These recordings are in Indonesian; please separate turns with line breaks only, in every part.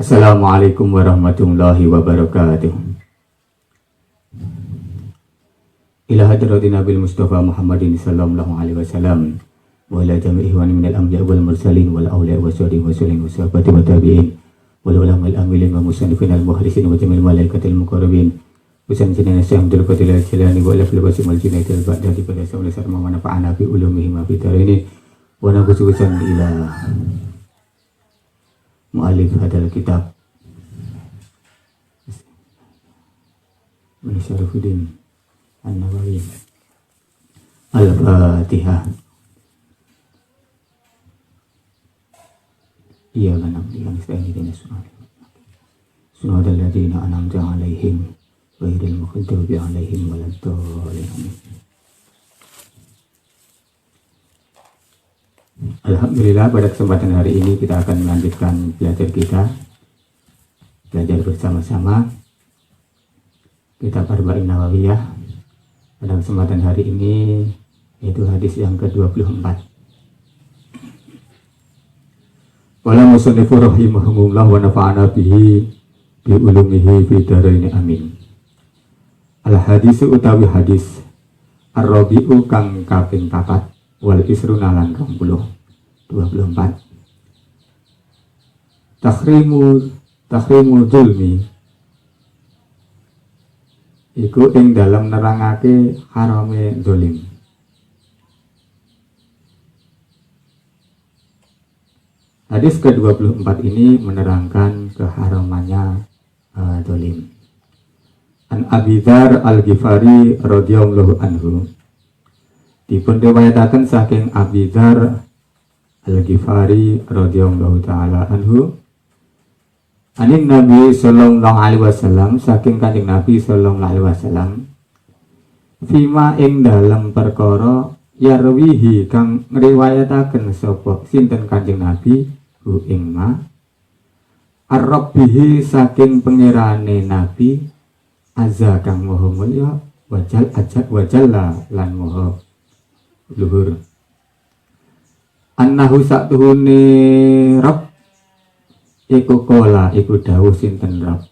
Assalamualaikum warahmatullahi wabarakatuh. Ila hadratin Nabil Mustafa Muhammadin sallallahu alaihi wasallam wa ila jami'i ihwani minal anbiya wal mursalin wal awliya wa sahbihi wa sallim wa sahabati wa tabi'in wal ulama al amilin wa musannifin al muhlisin wa jamil malaikatil muqarrabin usan jinana syamdul qatil al jilani wa lafil basim al junaitil ba'da di pada sawla sarma wa nafa'ana bi ulumihi ma fi tarini wa nabususan ila mu'alif hadal kitab Syarifuddin An-Nawawi. Al-Fatihah. Iya kan yang isti'ani sunnatul ladzina an'amta 'alaihim ghairil maghdubi 'alaihim waladdallin. Alhamdulillah, pada kesempatan hari ini kita akan melanjutkan belajar bersama-sama kitab Arba'in Nawawiyah. Pada kesempatan hari ini yaitu hadis yang ke-24. Qala musannifu rahimahumullah wa nafa'ana bihi bi ulumihi fi dharain amin. Al hadisu utawi hadis ar-rabi'u kang kaping 4 wal isruna lan 24. Tahrimu zulmi iku ing dalam nerangake harame zalim. Hadis ke-24 ini menerangkan keharamannya zalim. An Abi Dzar Al-Ghifari radhiyallahu anhu, dipun riwayataken saking Abi Dzar Al-Ghifari radhiyallahu taala anhu, anin Nabi sallallahu alaihi wasallam, saking kanjeng Nabi sallallahu alaihi wasallam, fima ing dalam perkara yarwihi kang ngriwayataken sapa sinten kanjeng Nabi hu ing ma ar-rabbihi saking pangerane Nabi azza kang maha mulya wajalla lan maha luhur, annahu satuhune Rabb iku kola iku dawuh sinten Rabb,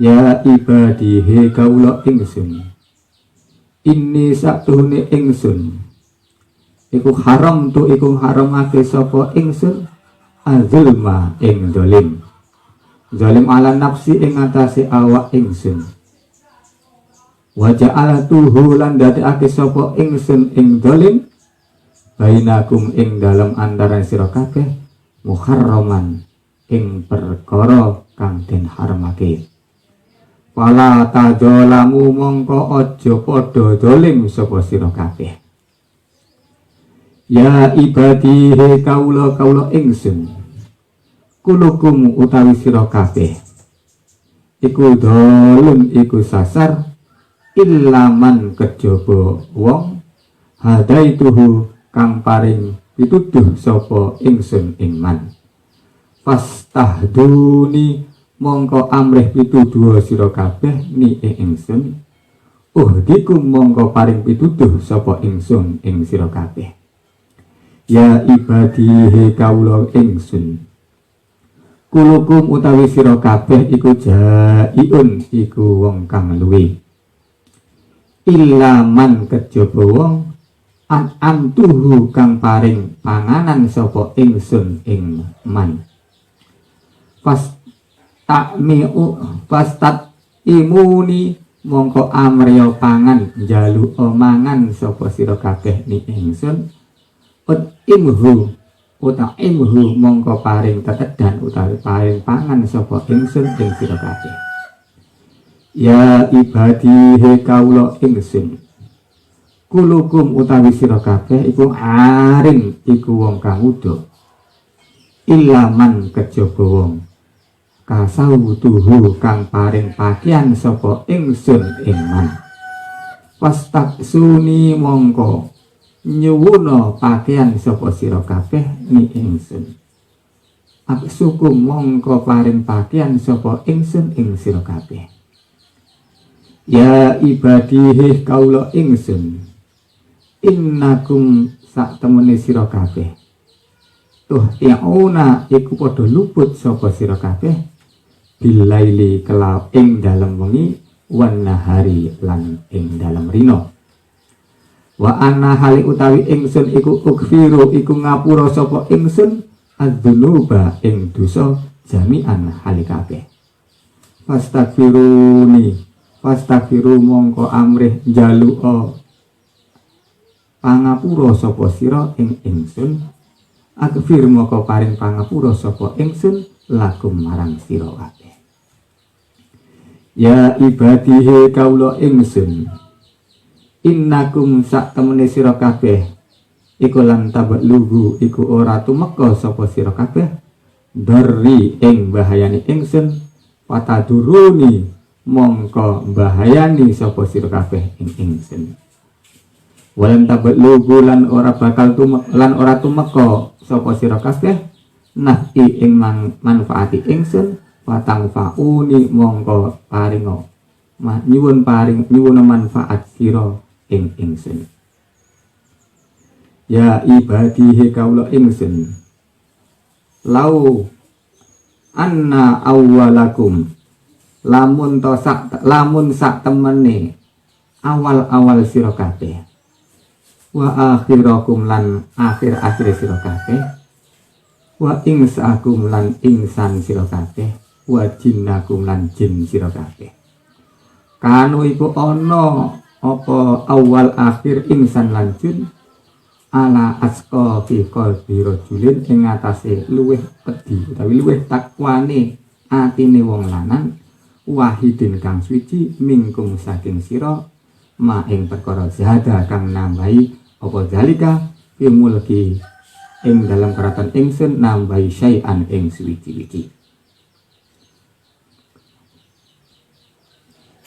ya ibadihe kaula ingsun, inni satuhune ingsun iku haram tu iku haramake sapa ingsun azulma ing zalim ala nafsi ing atase awak ingsun, wa ja'alatuhu lan dadekake sapa ingsun ing zalim bainakum ing dalam antaran sira kabeh muharraman ing perkara kang den haramake. Wala tadzalamu mongko aja padha zalim sapa sira kabeh. Ya ibadi he kaula ingsun, kulukum utawi sira kabeh iku zalim iku sasar ilaman kejaba wong hadaituhu kang paring pituduh sapa ingsun ing man. Fastahduni mongko amrih pituduh sira kabeh ni ingsun, dikum mongko paring pituduh sapa ingsun ing sira kabeh. Ya ibadihi kaula ingsun, kulukum utawi sira kabeh iku jaiun iku wong kang luwe, ilaman kejaba wong antuhu kang paring panganan sapa ingsun ing man. Pastat imuni mongko amrya pangan njaluk mangan sapa sira kabeh ni ingsun, imhu mongko paring tetedan utawi paring pangan sapa ingsun ing sira kabeh. Ya ibadi he kaula ingsun, kulukum utawi sira kabeh iku aring iku wong kang udo, ilaman kejaba wong kasawutuhu kang paring pakaian sapa ingsun ing man. Pastaksuni mongko nyuwuna pakaian sapa sira kabeh ni ingsun, aksuku mongko paring pakaian sapa ingsun ing sira kabeh. Ya ibadihi kaula ingsun, innakum sak temene sira kabeh tuh iauna iku padha luput sapa sira kabeh bilaili kelaw ing dalem wengi wan nahari lan ing dalem rina. Wa anna hali utawi ingsun iku ukfiru iku ngapura sapa ingsun adzunuba ing dosa jami'an hali kabeh. Fastaghfiru mongko amrih njaluka pangapura sapa sira ing ingsun. Akfir mongko paring pangapura sapa ingsun lakum marang sira kabeh. Ya ibadihe kaula ingsun, innakum sak temene sira kabeh iku lan tabalughu iku ora tumeka sapa sira kabeh dari ing bahayane ingsun pataduruni mongko bahayani sapa sira kabeh ing ingsun. Walan tabalughu lan ora bakal tumeka sapa sira kabeh nafi ing manfaati ingsun patang fauni mongko paringo nyuwun manfaat sira ing ingsun. Ya ibadihi kaula ingsun, lau anna awwalakum lamun sak temene awal sira kabeh wa akhirakum lan akhir sira kabeh wa insakum lan insan sira kabeh wa jinnakum lan jin sira kabeh kanu iku ana apa awal akhir insan lan jin ala asqa fi qalbi rajulin ing atase luweh pedhi utawi luweh takwane atine wong lanang wahidin kang suci mingkum saking sira ma ing perkara zada kang nambahi apa zalika fi mulki ing dalam keratan ingsun nambahi syai'an ing suci-suci.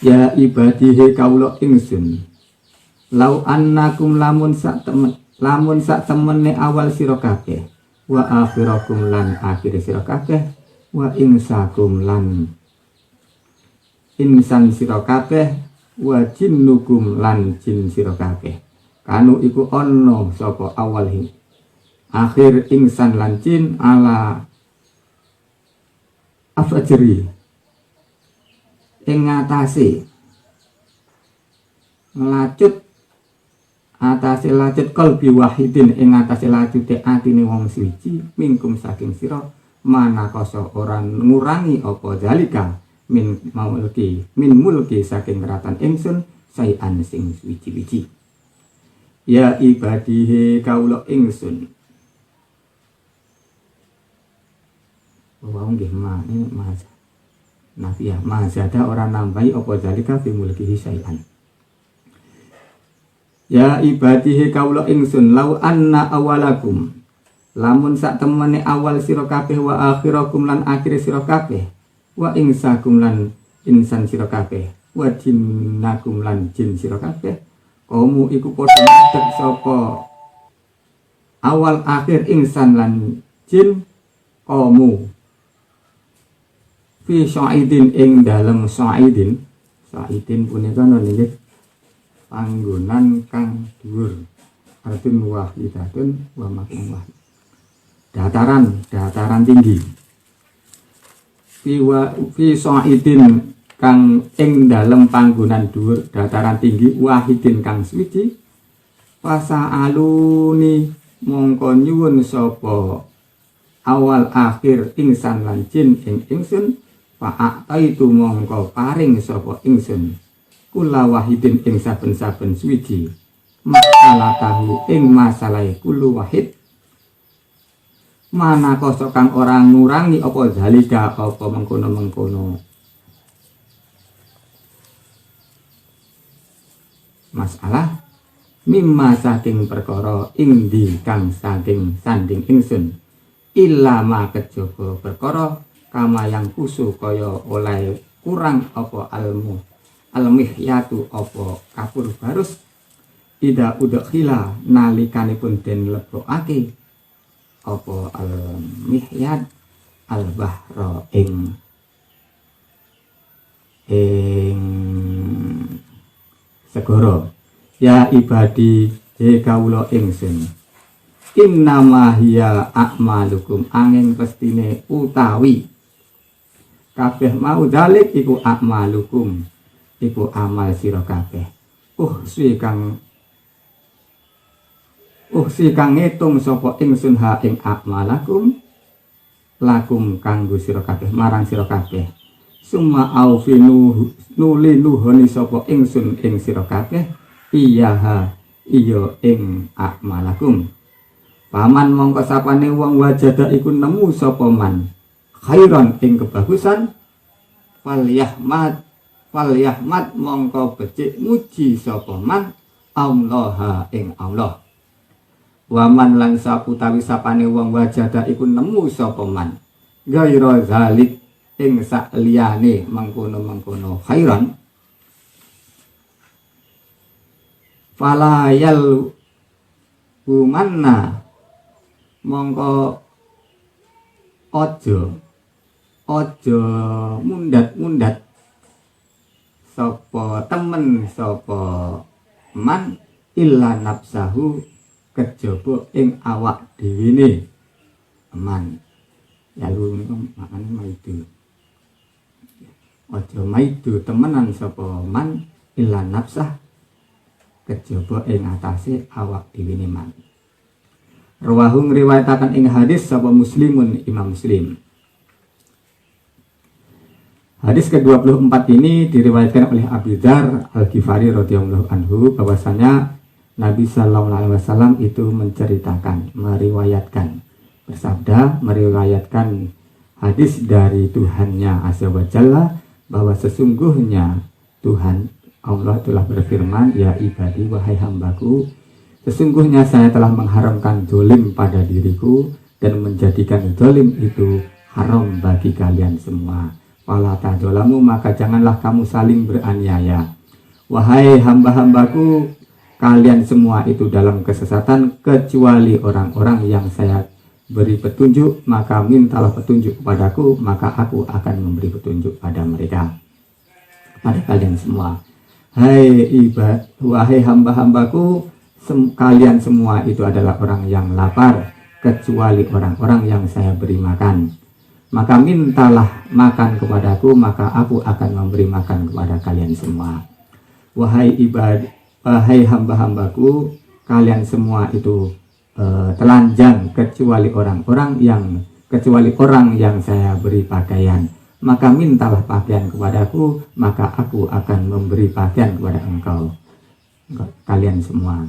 Ya ibadihi kaula ingsun, lau annakum lamun sak temene awal sira kabeh wa akhirakum lan akhir sira kabeh wa insakum lan insan sira kabeh wa jinnukum lan jin sira kabeh kanu iku ana sapa awal akhir insan lan jin ala afajri ing atase nglacut atase lacut qalbi wahidin ing atase lacute atine wong suci mingkum saking sira manakoso ora ngurangi apa zalika min mulki saking keratan ingsun sayan sing suci-suci. Ya ibadihe kaula ingsun, wong nggih mas nafiah mazada orang nambahi apa zalika fi mulkihi syai'an. Ya ibadihi kaula ingsun, lau anna awalakum lamun sak temene awal sira kabeh wa akhirakum lan akhir sira kabeh wa insakum lan insan sira kabeh wa jinnakum lan jin sira kabeh kamu iku padha ngadeg sapa awal akhir insan lan jin kamu fi sa'idin ing dalem sa'idin punika nggih panggonan kang dhuwur artun wahidatun wa makin wahid dataran tinggi fi sa'idin kang ing dalem panggonan dhuwur dataran tinggi wahidin kang suci fasa'aluni mongko nyuwun sapa awal akhir insan lan jin ing ingsun fa'ataitu mongko paring sapa ingsun kula wahidin ing saben-saben suci masalah tahu ing masalah kulu wahid mana kosok kang orang ngurangi apa zalika apa mengkono masalah mimma saking perkara indi kang saking sanding ingsun illa ma kejaba perkara kama yang kusu kaya oleh kurang apa almihyatu apa kapur barus ida udkhila nalikanipun den lebokake apa almihyat albahra ing segara. Ya ibadi he kawula ingsun, innama hiya a'malukum angin pestine utawi kabeh mau dalik iku a'malukum iku amal sira kabeh si kang ngitung sapa ingsun ha ing a'malakum lakum kanggo sira kabeh marang sira kabeh summa aufinu nuli nuhoni sapa ingsun ing sira kabeh iya ing a'malakum. Paman mongko sapane wong wajada iku nemu sapa man khairan ing kebagusan falyahmad mongko becik muji sapa man Allah ing Allah. Waman lan saputawi sapane wong wajada iku nemu sapa man gaira zalik ing sak liyane mengkono khairan falayal humanna mongko ojo mundat sapa temen sapa man illa nafsahu kejaba ing awak dhewene man ya lu makane maidu ojo maidu temenan sapa man illa nafsah kejaba ing atase awak dhewene man. Rawahu ngriwayataken ing hadis sapa Muslimun Imam Muslim. Hadis ke-24 ini diriwayatkan oleh Abu Dzar Al-Ghifari radhiyallahu anhu bahwasanya Nabi sallallahu alaihi wasallam itu menceritakan, meriwayatkan hadis dari Tuhannya Azza wa Jalla bahwa sesungguhnya Tuhan Allah telah berfirman, ya ibadi wahai hambaku, sesungguhnya saya telah mengharamkan dolim pada diriku dan menjadikan dolim itu haram bagi kalian semua. Wala tadzalamu, maka janganlah kamu saling beraniaya. Wahai hamba-hambaku, kalian semua itu dalam kesesatan kecuali orang-orang yang saya beri petunjuk, maka mintalah petunjuk kepadaku, maka aku akan memberi petunjuk pada mereka, pada kalian semua. Wahai hamba-hambaku, kalian semua itu adalah orang yang lapar kecuali orang-orang yang saya beri makan, maka mintalah makan kepadaku, maka aku akan memberi makan kepada kalian semua. Wahai hamba-hambaku, kalian semua itu telanjang kecuali orang yang saya beri pakaian, maka mintalah pakaian kepadaku, maka aku akan memberi pakaian kepada engkau kalian semua.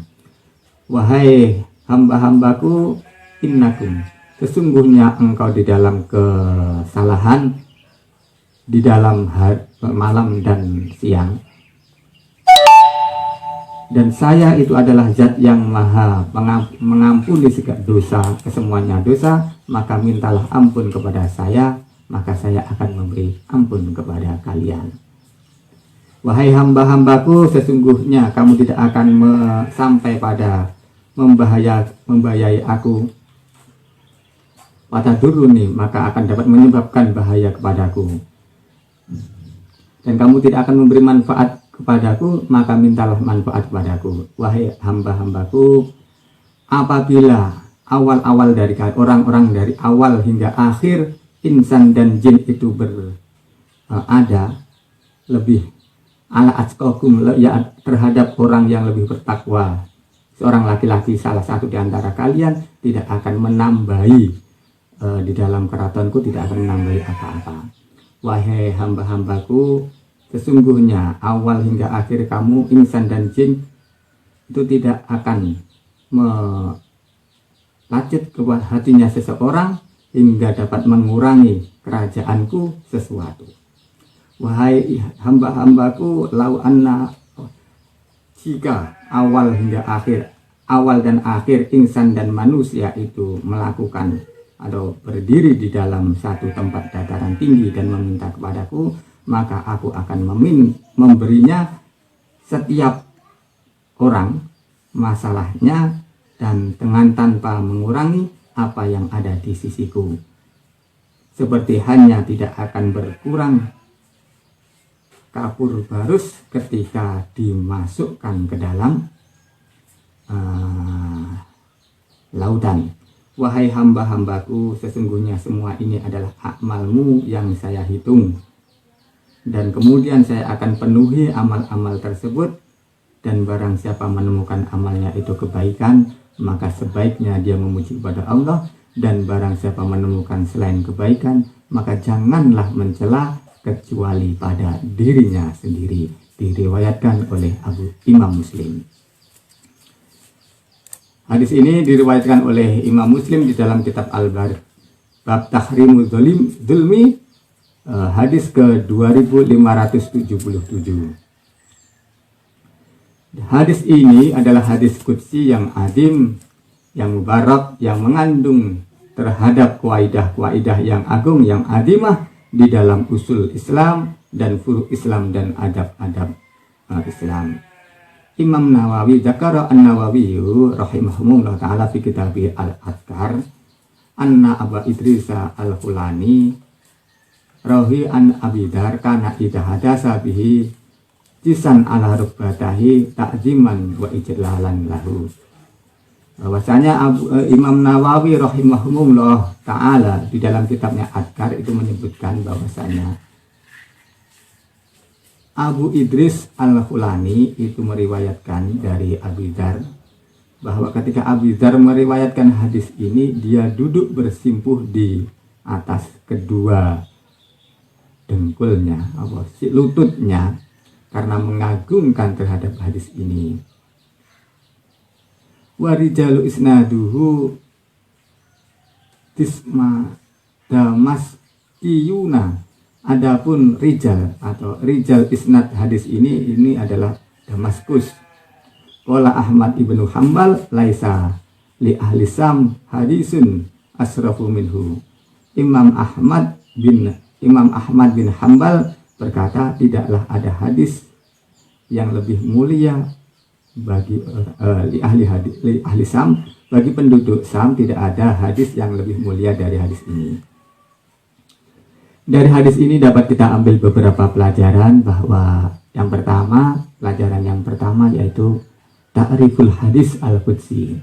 Wahai hamba-hambaku, innakum, sesungguhnya engkau di dalam kesalahan, di dalam malam dan siang, dan saya itu adalah zat yang maha mengampuni segala dosa, kesemuanya dosa, maka mintalah ampun kepada saya, maka saya akan memberi ampun kepada kalian. Wahai hamba-hambaku, sesungguhnya kamu tidak akan sampai pada membayai aku, wataduruni, maka akan dapat menyebabkan bahaya kepadaku, dan kamu tidak akan memberi manfaat kepadaku, maka mintalah manfaat kepadaku. Wahai hamba-hambaku, apabila awal-awal dari orang-orang dari awal hingga akhir, insan dan jin itu berada lebih ala atqakum, ya, terhadap orang yang lebih bertakwa, seorang laki-laki salah satu di antara kalian tidak akan menambahi di dalam keratonku, tidak akan menambahi apa-apa. Wahai hamba-hambaku, sesungguhnya awal hingga akhir kamu, insan dan jin, itu tidak akan melacet ke hatinya seseorang hingga dapat mengurangi kerajaanku sesuatu. Wahai hamba-hambaku, lau anna, jika awal hingga akhir, awal dan akhir insan dan manusia itu melakukan atau berdiri di dalam satu tempat dataran tinggi dan meminta kepadaku, maka aku akan memberinya setiap orang masalahnya dan dengan tanpa mengurangi apa yang ada di sisiku, seperti hanya tidak akan berkurang kapur barus ketika dimasukkan ke dalam lautan. Wahai hamba-hambaku, sesungguhnya semua ini adalah amalmu yang saya hitung. Dan kemudian saya akan penuhi amal-amal tersebut. Dan barang siapa menemukan amalnya itu kebaikan, maka sebaiknya dia memuji kepada Allah. Dan barang siapa menemukan selain kebaikan, maka janganlah mencela kecuali pada dirinya sendiri. Diriwayatkan oleh Imam Muslim. Hadis ini diriwayatkan oleh Imam Muslim di dalam kitab Al-Bar bab tahrimul zulmi, hadis ke 2577. Hadis ini adalah hadis qudsi yang azim, yang mubarak, yang mengandung terhadap kaidah-kaidah yang agung, yang azimah di dalam usul Islam dan furu' Islam dan adab-adab Islam. Imam Nawawi Zakara An-Nawawi rahimahumullah ta'ala fi kitabih Al-Adhkar anna Aba Idrisa Al-Khulani rahi an Abidar kana idha hadasa bihi jisan ala rubbatahi ta'ziman wa ijlalan lahu. Bahwasanya Imam Nawawi rahimahumullah ta'ala di dalam kitabnya Adhkar itu menyebutkan bahwasanya Abu Idris Al-Khulani itu meriwayatkan dari Abi Dzar bahwa ketika Abi Dzar meriwayatkan hadis ini, dia duduk bersimpuh di atas kedua dengkulnya, lututnya, karena mengagungkan terhadap hadis ini. Warijalu isnaduhu tisma damas iyuna. Adapun rijal atau rijal isnad hadis ini adalah Damaskus. Qala Ahmad ibnu Hambal laisa li ahli Sam hadisun asrafu minhu. Imam Ahmad bin Hambal berkata, tidaklah ada hadis yang lebih mulia bagi li ahli Sam, bagi penduduk Sam tidak ada hadis yang lebih mulia dari hadis ini. Dari hadis ini dapat kita ambil beberapa pelajaran, bahwa pelajaran yang pertama yaitu ta'riful hadis al-qudsi.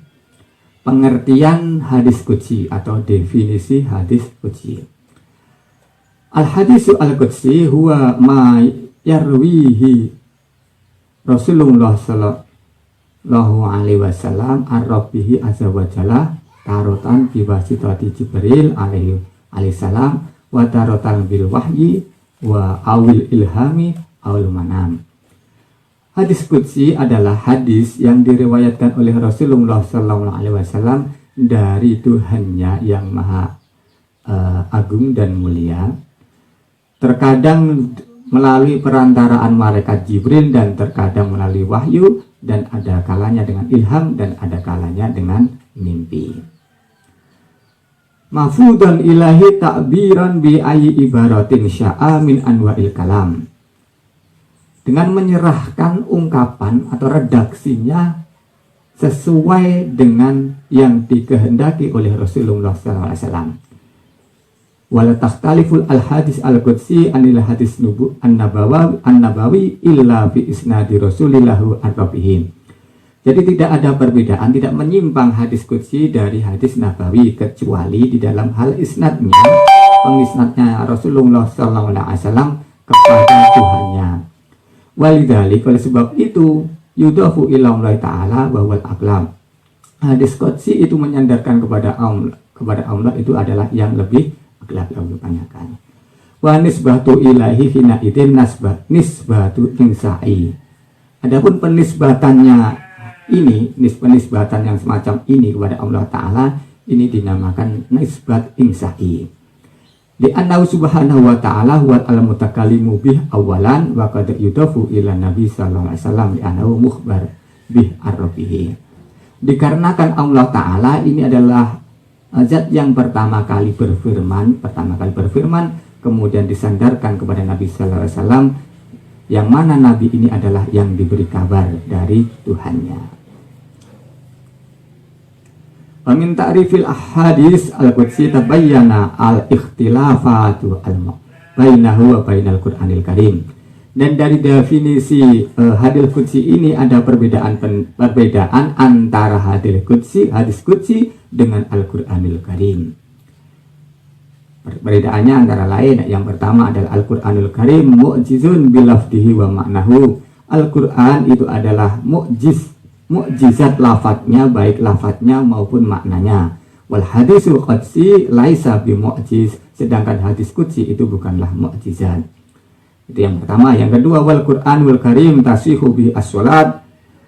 Pengertian hadis qudsi atau definisi hadis qudsi. Al-hadisu al-qudsi huwa ma yarwihi Rasulullah sallallahu alaihi wasallam ar-rabbihi azza wa jalla tarotan bi wasitati Jibril alaihi salam wa tarotan bil wahyi wa awil ilhami awil manam. Hadis qudsi adalah hadis yang diriwayatkan oleh Rasulullah SAW dari Tuhannya yang maha agung dan mulia, terkadang melalui perantaraan malaikat Jibril dan terkadang melalui wahyu, dan ada kalanya dengan ilham dan ada kalanya dengan mimpi. Mafudan ilahi takbiran bi ayyi ibaratin sya'a min anwa'il kalam. Dengan menyerahkan ungkapan atau redaksinya sesuai dengan yang dikehendaki oleh Rasulullah SAW. Wala takhtaliful al-hadis al-qudsi anil hadis an-nabawi illa bi isnadi Rasulillahu ar-rabbihim. Jadi tidak ada perbedaan, tidak menyimpang hadis qudsi dari hadis nabawi kecuali di dalam hal isnadnya, pengisnadnya Rasulullah SAW kepada Tuhannya. Walidzalik, oleh sebab itu yudafu ila Allah Ta'ala bahwa aqlam. Hadis qudsi itu menyandarkan kepada Allah itu adalah yang lebih aqlab, yang ditanyakan. Wa nisbatu ilahi hina idin nisbatu insai. Adapun penisbatannya ini, penisbatan yang semacam ini kepada Allah Ta'ala, ini dinamakan nisbat insai. Di annahu subhanahu wa ta'ala huwal al-mutakallimu bih awalan wa qad yudafu ila nabi sallallahu alaihi wasallam li annahu mukhbar bih ar-rabbih. Dikarenakan Allah Ta'ala ini adalah zat yang pertama kali berfirman, kemudian disandarkan kepada Nabi sallallahu alaihi wasallam, yang mana Nabi ini adalah yang diberi kabar dari Tuhannya. Min ta'rifil ahadis al-qudsi tabayyana al-ikhtilafatu bainahu wa bainal Qur'anil Karim. Dan dari definisi hadis qudsi ini ada perbedaan antara hadis qudsi dengan Al-Qur'anul Karim. Perbedaannya antara lain, yang pertama adalah Al-Qur'anul Karim mu'jizun bilafdihi wa maknahu. Al-Qur'an itu adalah mukjizat lafadznya, baik lafadznya maupun maknanya. Wal hadisul qudsi laisa bi mu'jiz, sedangkan hadis qudsi itu bukanlah mukjizat. Itu yang pertama. Yang kedua, wal Qur'anul Karim tasihu bihi as-salat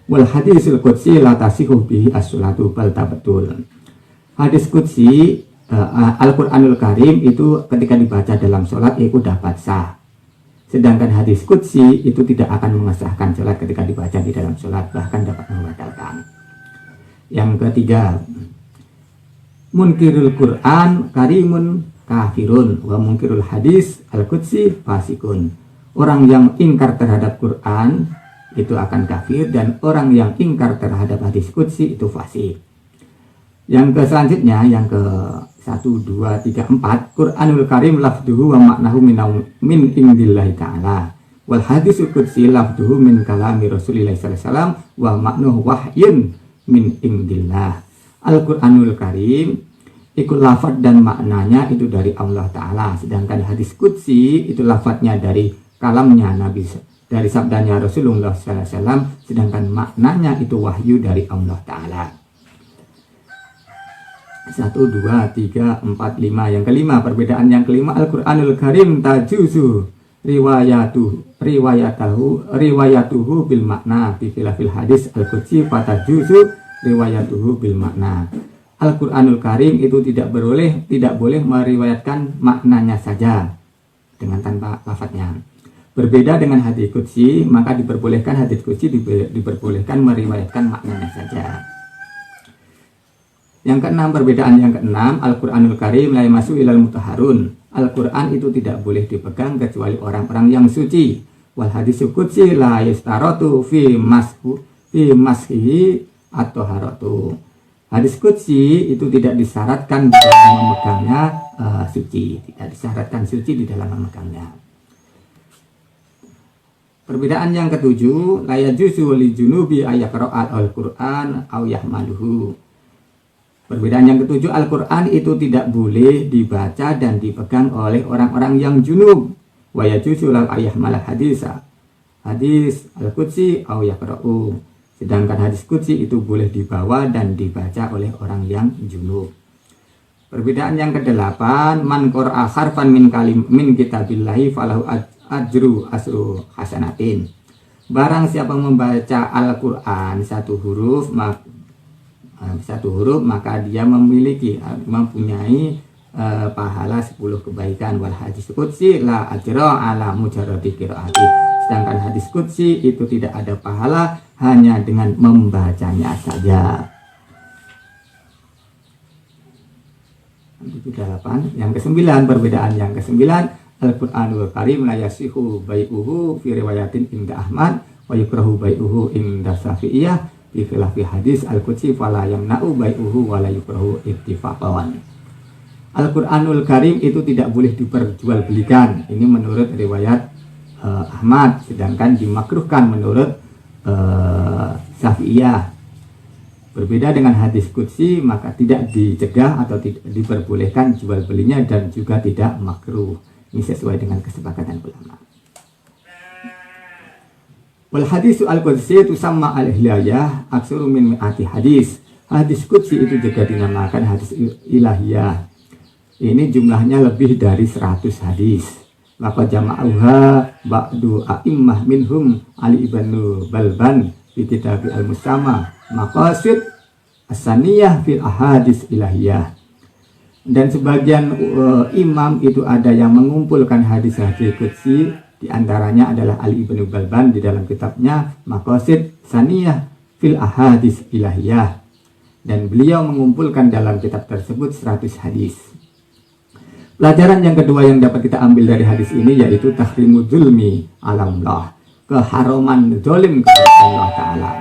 wal hadisul qudsi la tasihu bihi as-salatu bal tabatul. Hadis qudsi Al-Qur'anul Karim itu ketika dibaca dalam salat itu dapat sah. Sedangkan hadis qudsi itu tidak akan mengesahkan salat ketika dibaca di dalam salat, bahkan dapat membatalkan. Yang ketiga, munkirul Qur'an karimun kafirun wa munkirul hadis al-qudsi fasikun. Orang yang ingkar terhadap Quran itu akan kafir, dan orang yang ingkar terhadap hadis qudsi itu fasik. Yang selanjutnya, yang ke 1, 2, 3, 4, Qur'anul Karim lafduhu wa maknahu min indillahi ta'ala wal hadisul qudsi lafduhu min kalami Rasulillah sallallahu alaihi wasallam wa maknuhu wahyun min indillah. Al-Qur'anul Karim ikut lafaz dan maknanya itu dari Allah Ta'ala, sedangkan hadis qudsi itu lafaznya dari kalamnya Nabi, dari sabdanya Rasulullah SAW, sedangkan maknanya itu wahyu dari Allah Ta'ala. 1, 2, 3, 4, 5. Yang kelima, perbedaan yang kelima, Al-Qur'anul Karim tajuzu riwayatuhu bil makna fi khilafil hadis al-qudsi fatajuzu riwayatuhu bil makna. Al-Qur'anul Karim itu tidak boleh meriwayatkan maknanya saja dengan tanpa lafadznya. Berbeda dengan hadis qudsi, maka diperbolehkan hadis qudsi diperbolehkan meriwayatkan maknanya saja. Yang keenam, perbedaan yang keenam, Al-Qur'anul Karim la yamassu ilal mutahharun. Al-Qur'an itu tidak boleh dipegang kecuali orang-orang yang suci. Wal hadisul qudsi la yastaratu fi mashihi atau haratu. Hadis qudsi itu tidak disyaratkan di dalam memegangnya suci, tidak disyaratkan suci di dalam memegangnya. Perbedaan yang ketujuh, la yajuzu li junubi ayaqra'al al-Qur'an aw yahmaluhu. Perbedaan yang ketujuh, Al-Qur'an itu tidak boleh dibaca dan dipegang oleh orang-orang yang junub. Wa yajuzu lal ayahmal hadisa. Hadis al-qudsi aw yaqra'u. Sedangkan hadis qudsi itu boleh dibawa dan dibaca oleh orang yang junub. Perbedaan yang kedelapan, man qara'a harfan min kitabillahi falahu ajru asru hasanatin. Barang siapa membaca Al-Quran satu huruf maka dia mempunyai pahala 10 kebaikan. Wal hadis qudsi la ajra ala mujarradi qiraati. Sedangkan hadis qudsi itu tidak ada pahala hanya dengan membacanya saja. Itu 8. Yang ke-9, perbedaan yang ke-9, Al-Qur'anul Karim la yasihu bai'uhu fi riwayatin inda Ahmad wa yukrahu bai'uhu inda Syafi'iyah fi khilafi hadis al-qudsi fala yamna'u bai'uhu wa la yukrahu ittifaqan. Al-Qur'anul Karim itu tidak boleh diperjualbelikan. Ini menurut riwayat Ahmad, sedangkan dimakruhkan menurut Syafi'iyah. Berbeda dengan hadis qudsi, maka tidak dicegah atau tidak diperbolehkan jual belinya dan juga tidak makruh. Ini sesuai dengan kesepakatan ulama. Wal hadisu al-qudsi itu sama al-ilahiyah aksuru min mi'ati hadis. Hadis qudsi itu juga dinamakan hadis ilahiyah. Ini jumlahnya lebih dari 100 hadis. Maka jama'uha ba'du a'immah minhum Ali ibn Balban fi kitab al-Musama maqasid as-saniyah fil ahadis ilahiyah. Dan sebagian imam itu ada yang mengumpulkan hadis-hadis qudsi, di antaranya adalah Ali ibn Balban di dalam kitabnya Maqasid Saniyah fil ahadis ilahiyah, dan beliau mengumpulkan dalam kitab tersebut 100 hadis. Pelajaran yang kedua yang dapat kita ambil dari hadis ini yaitu tahrimu zulmi ala Allah, keharaman zalim kepada Allah Ta'ala.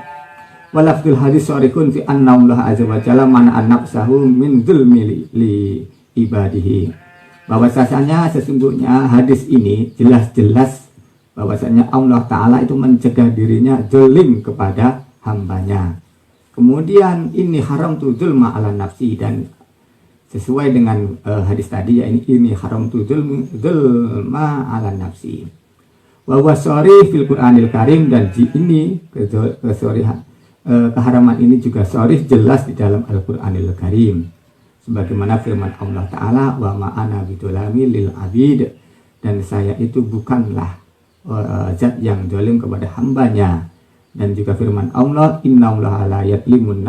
Walafdul hadis sharikun fi anna Allah azza wa jalla man'a nafsahu min zulmi li ibadihi. Bahwasanya sesungguhnya hadis ini jelas-jelas bahwasanya Allah Ta'ala itu mencegah dirinya zalim kepada hambanya. Kemudian ini haram tu zulma ala nafsi, dan sesuai dengan hadis tadi ya, ini haram tu zulma ala nafsi. Wa wasori fil Qur'anil Karim, dan ini keharaman ini juga sharih jelas di dalam Al-Qur'anil Karim. Sebagaimana firman Allah Ta'ala, wa ma'ana bidulami lil abid, dan saya itu bukanlah zat yang zalim kepada hambanya. Dan juga firman Allah, innallaha la yadlimun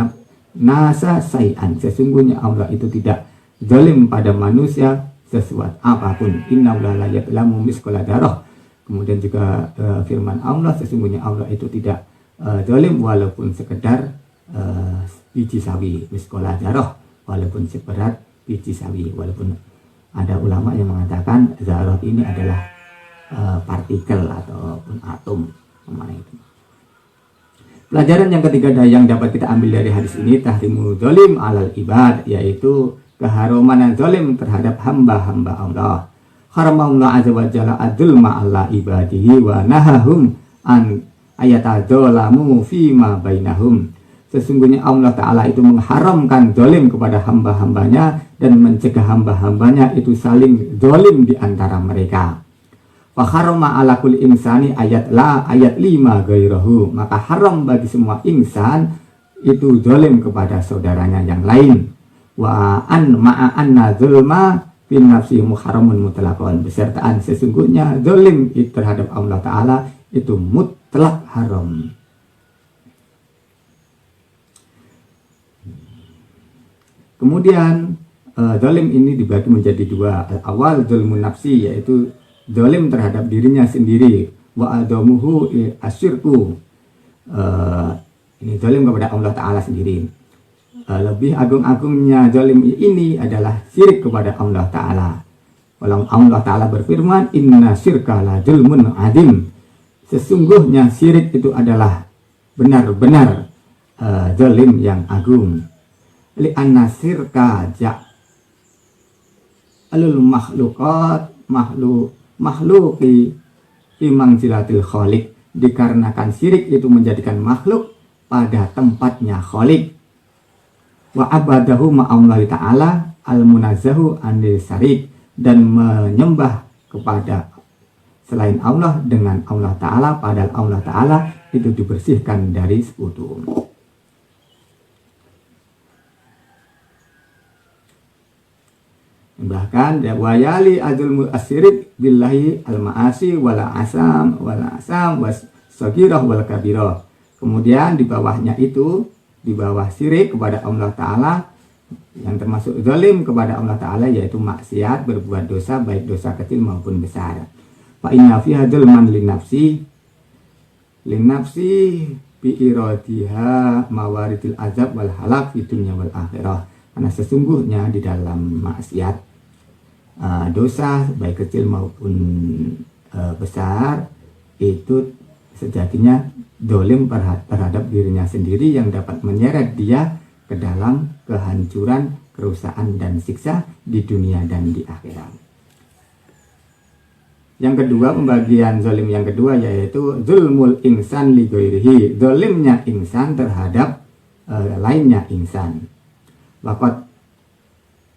nasa say'an, sesungguhnya Allah itu tidak zalim pada manusia sesuatu apapun. Innallaha la yadlamu misqala dzarrah. Kemudian juga firman Allah, sesungguhnya Allah itu tidak zalim walaupun sekedar biji sawi, misqala dzarrah, walaupun seberat biji sawi. Walaupun ada ulama yang mengatakan dzarrah ini adalah partikel ataupun atom, mana itu. Pelajaran yang ketiga yang dapat kita ambil dari hadis ini, tahrimu zalim alal ibad, yaitu keharuman zalim terhadap hamba-hamba Allah. Haramullah azza wa jalla adzulma ala ibadihi wa nahahum an ayatadzalamu fima bainahum. Sesungguhnya Allah Ta'ala itu mengharamkan zalim kepada hamba-hambanya dan mencegah hamba-hambanya itu saling zalim di antara mereka. Wa harama ala kulli insani ayat 5 gairahu, maka haram bagi semua insan itu zalim kepada saudaranya yang lain. Wa an ma'a anna zulma bin nafsi muharramun mutlaqan, besertaan sesungguhnya zalim terhadap Allah Ta'ala itu mutlak haram. Kemudian zalim ini dibagi menjadi dua. Awal zulmun nafsi, yaitu zalim terhadap dirinya sendiri. Wa adamuhu asyirku, ini zalim kepada Allah Ta'ala sendiri. Lebih agung-agungnya zalim ini adalah syirik kepada Allah Ta'ala. Walau Allah Ta'ala berfirman, inna syirka la zulmun adim, sesungguhnya syirik itu adalah benar-benar zalim yang agung. Li'anna syirka ja'alul makhluqi fi manzilatil khaliq, dikarenakan syirik itu menjadikan makhluk pada tempatnya khaliq. Wa abadahu ma'allahi ta'ala al-munazzahu anil syarik, dan menyembah kepada selain Allah dengan Allah Ta'ala, padahal Allah Ta'ala itu dibersihkan dari sekutu. Bahkan wayali adzulmu asyirik billahi al-ma'asi wala asam was sagirah wal kabirah. Kemudian di bawahnya itu, di bawah syirik kepada Allah Ta'ala, yang termasuk zalim kepada Allah Ta'ala, yaitu maksiat, berbuat dosa, baik dosa kecil maupun besar. Fa inna fiha dzulman linnafsi bi iradiha mawaridil azab wal halak fi dunya wal akhirah. Karena sesungguhnya di dalam maksiat, dosa baik kecil maupun besar, itu sejatinya zalim terhadap dirinya sendiri yang dapat menyeret dia ke dalam kehancuran, kerusakan dan siksa di dunia dan di akhirat. Yang kedua, pembagian zalim yang kedua yaitu zulmul insan li ghairihi, zalimnya insan terhadap lainnya insan. Waqad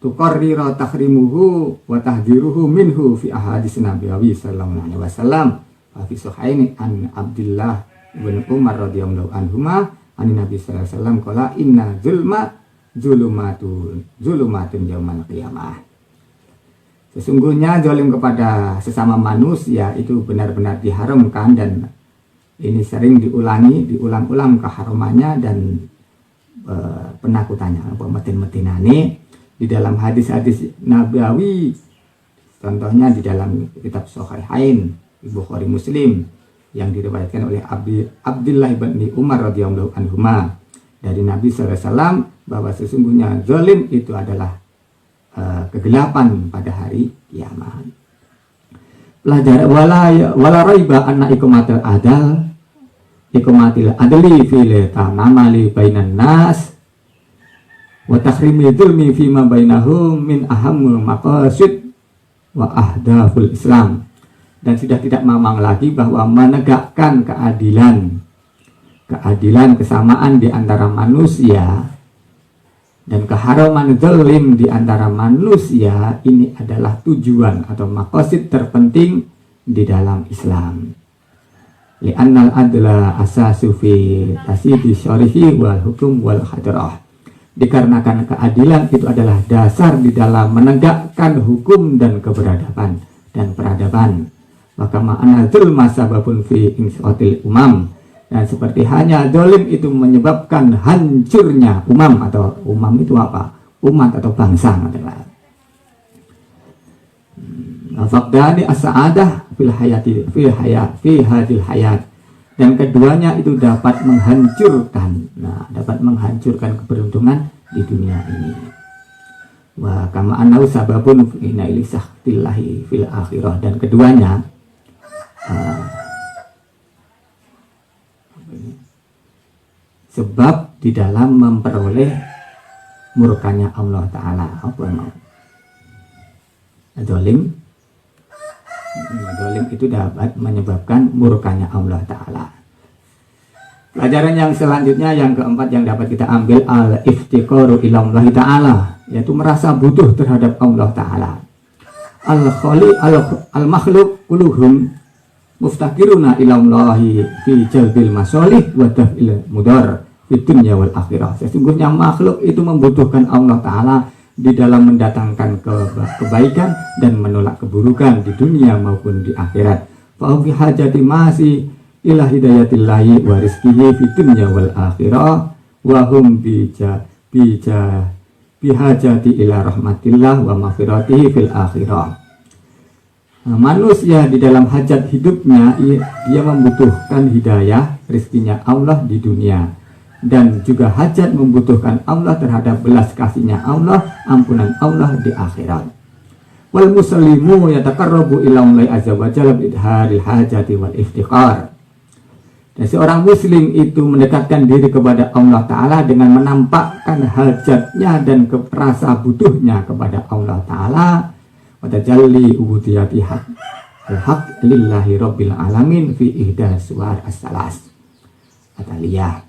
tuqarrira tahrimuhu wa tahdziruhu minhu fi ahadits Nabi sallallahu alaihi wasallam wa fi sahihaini an Abdullah bin Umar radhiyallahu anhuma an Nabi sallallahu alaihi wasallam qala inna zulma zulumatun yaumal qiyamah. Sesungguhnya zalim kepada sesama manusia itu benar-benar diharamkan, dan ini sering diulang-ulang keharamannya dan penakutannya, pemetin-metinane di dalam hadis-hadis nabawi. Contohnya di dalam kitab Sahihain Bukhari Muslim yang diriwayatkan oleh Abdullah bin Umar radhiyallahu anhuma dari Nabi sallallahu alaihi wasallam bahwa sesungguhnya zalim itu adalah kegelapan pada hari kiamat. Pelajaran wala raiba anna iqamatil adli fil tamamali bainan nas wa takhrimi dzulmi fima bainahum min ahammul maqasid wa ahdaful Islam. dan sudah tidak mamang lagi bahwa menegakkan keadilan kesamaan di antara manusia dan keharaman zalim di antara manusia ini adalah tujuan atau maqasid terpenting di dalam Islam. Li'annal adla asasu fi tasidi syarihi wal hukum wal hadrah. Dikarenakan keadilan itu adalah dasar di dalam menegakkan hukum dan keberadaban dan peradaban. Maka ma'ana zulma sababun fi insyatil umam. Dan seperti hanya zalim itu menyebabkan hancurnya umam, atau umam itu apa? Umat atau bangsa. Faqdani as-sa'adah fil hadil hayat. Dan keduanya itu dapat menghancurkan keberuntungan di dunia ini. Wa kama annahu sababun fi naili sakhtillahi fil akhirah. Dan keduanya sebab di dalam memperoleh murkanya Allah Ta'ala. Apa mau? Zalim itu dapat menyebabkan murkanya Allah Ta'ala. Pelajaran yang selanjutnya, yang keempat yang dapat kita ambil, al-iftiqaru ilallahi ta'ala, yaitu merasa butuh terhadap Allah Ta'ala. Al-makhluk kuluhum muftaqiruna ilallahi fi jalbil masalih wa daf'il mudar fi dunya wal akhirah. Sesungguhnya makhluk itu membutuhkan Allah Ta'ala di dalam mendatangkan kebaikan dan menolak keburukan di dunia maupun di akhirat. Fa fi hajati masih ila hidayatillahi wa rizqihi fi dunya wal akhirah wa hum bihajati ila rahmatillah wa maghfiratihi fil akhirah. Manusia di dalam hajat hidupnya, dia membutuhkan hidayah rizkinya Allah di dunia, dan juga hajat membutuhkan Allah terhadap belas kasihnya Allah, ampunan Allah di akhirat. Wal muslimu yataqarrabu ila Allah azza wa jalla bi idharil hajati wal iftiqar. Dan seorang muslim itu mendekatkan diri kepada Allah Ta'ala dengan menampakkan hajatnya dan rasa butuhnya kepada Allah Ta'ala. Watajalli ubudiyati al-haq lillahi rabbil alamin fi ihda suwar as-salas. Ataliyah.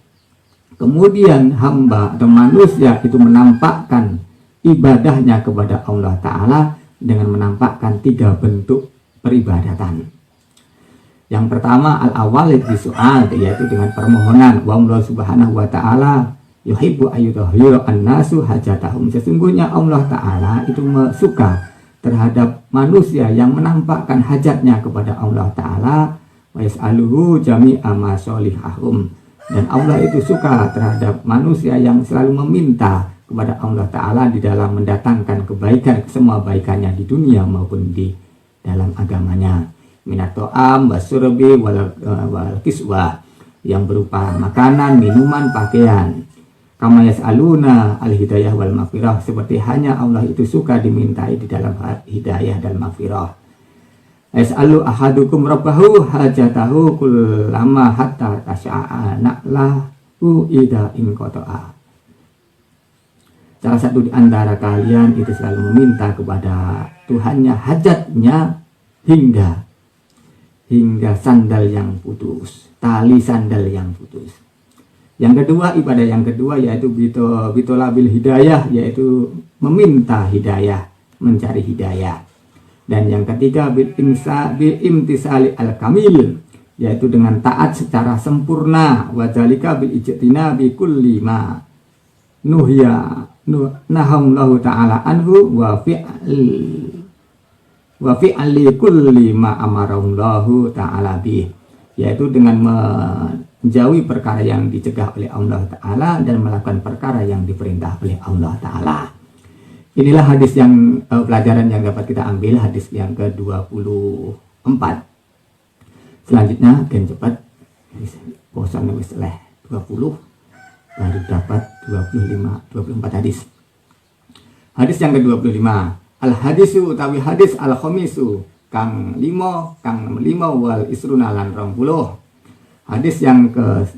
Kemudian hamba atau manusia itu menampakkan ibadahnya kepada Allah Ta'ala dengan menampakkan 3 bentuk peribadatan. Yang pertama, al-awal itu soal, yaitu dengan permohonan. Wa Allah subhanahu wa ta'ala yuhibbu ayyudhahiru an-nasu hajatahum. Sesungguhnya Allah Ta'ala itu suka terhadap manusia yang menampakkan hajatnya kepada Allah Ta'ala. Wa yas'aluhu jami'a ma sholihahum. Dan Allah itu suka terhadap manusia yang selalu meminta kepada Allah Ta'ala di dalam mendatangkan kebaikan, semua baikannya di dunia maupun di dalam agamanya. Minat to'am, wasurbi, wal kiswah, yang berupa makanan, minuman, pakaian. Kama yas'aluna al-hidayah wal maghfirah, seperti hanya Allah itu suka dimintai di dalam hidayah dan maghfirah. Yas'alu ahadukum rabbahu hajatahu kullama hatta tasya'ana lahu ida inqata'a. Salah satu di antara kalian itu selalu meminta kepada Tuhannya hajatnya hingga sandal yang putus, tali sandal yang putus. Yang kedua, ibadah yang kedua yaitu bitolabil hidayah, yaitu meminta hidayah, mencari hidayah. Dan yang ketiga, bil imtisali al-kamil, yaitu dengan taat secara sempurna. Wadzalika bil ijtina bi kulli ma nuhya nahamlahu ta'ala anhu wa fi'li kulli ma amarallahu ta'ala bih, yaitu dengan menjauhi perkara yang dicegah oleh Allah Ta'ala dan melakukan perkara yang diperintah oleh Allah Ta'ala. Inilah hadis yang pelajaran yang dapat kita ambil, hadis yang ke-24. Selanjutnya gen cepat bosan wis 20 baru dapat 24 hadis. Hadis yang ke-25, al hadisu utawi hadis al khamisu kang 5 wal isruna lan 20. Hadis yang ke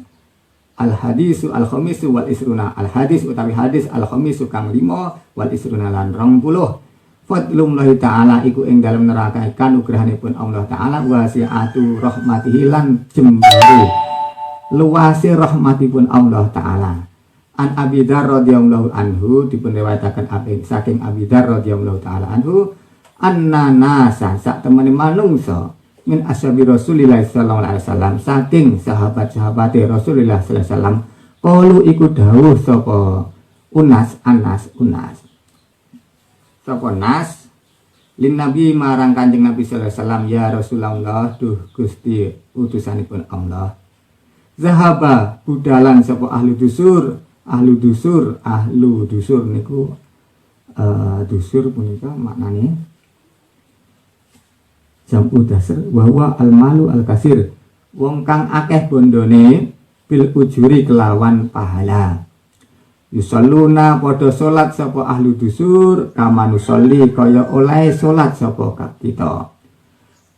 al hadisu al khamisu wal isruna, al hadis utawi hadis al khamisu kang 5 wal isruna lan 20. fadlullahi ta'ala iku ing dalem neraka kanugrahanipun Allah ta'ala wasi'atu rahmatihi lan jembaru luase rahmatipun Allah ta'ala. An Abi Dzar radhiyallahu anhu dipun riwayataken saking Abi Dzar radhiyallahu ta'ala anhu anna nasa sak temene manungsa min ashabi Rasulillah sallallahu alaihi wasallam saking sahabat-sahabate Rasulullah sallallahu alaihi wasallam qalu iku dawuh sapa unas sapa nas lin nabi marang Kanjeng Nabi sallallahu alaihi wasallam ya Rasulullah duh Gusti utusanipun Allah zahaba budalan sapa ahlu dusur niku dusur punika maknane jamu dasar bahwa almalu al-kasir wong kang akeh bondone bil ujuri kelawan pahala yusalluna padha salat sapa ahlu dusur kama nusolli kaya oleh salat sapa kita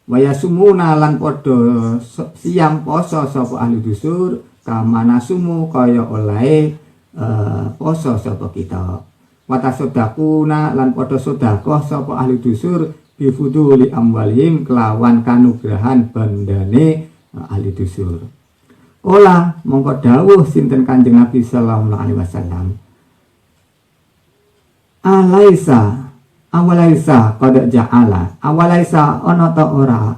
waya sumuna lan padha siam poso sapa ahlu dusur kama nasumu kaya oleh poso sapa kita watasodakuna lan padha sedekah sapa ahlu dusur bifuduli amwalihim kelawan kanugrahan bandane ahli dusur. Ola mongko dawuh sinten Kanjeng Nabi sallallahu alaihi wasallam awalaisa qad ja'ala awalaisa ana ta ora